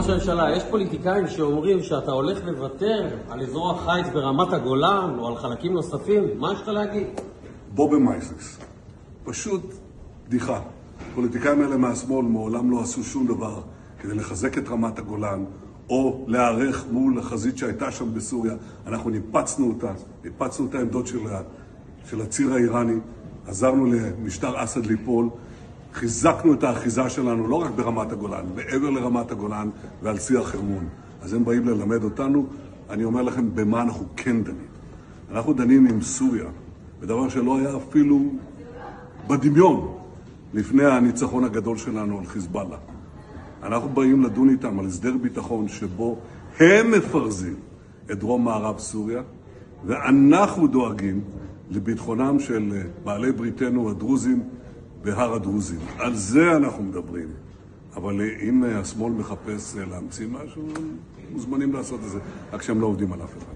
ראש הממשלה, יש פוליטיקאים שאומרים שאתה הולך לוותר על אזור החיץ ברמת הגולן או על חלקים נוספים. מה יש לך להגיד? בובה מייסס. פשוט בדיחה. פוליטיקאים האלה מהשמאל מעולם לא עשו שום דבר כדי לחזק את רמת הגולן או להיערך מול החזית שהייתה שם בסוריה. אנחנו ניפצנו את העמדות של הציר האיראני, עזרנו למשטר אסד ליפול, חיזקנו את האחיזה שלנו לא רק ברמת הגולן, מעבר לרמת הגולן ועל צי החרמון. אז הם באים ללמד אותנו, אני אומר לכם במה אנחנו כן דנים. אנחנו דנים עם סוריה, בדבר שלא היה אפילו בדמיון לפני הניצחון הגדול שלנו על חיזבאללה. אנחנו באים לדון איתם על הסדר ביטחון שבו הם מפרזים את דרום מערב סוריה, ואנחנו דואגים לביטחונם של בעלי בריתנו הדרוזים בהר הדרוזים. על זה אנחנו מדברים. אבל אם השמאל מחפש להמציא משהו, מוזמנים לעשות את זה, רק שהם לא עובדים על אף אחד.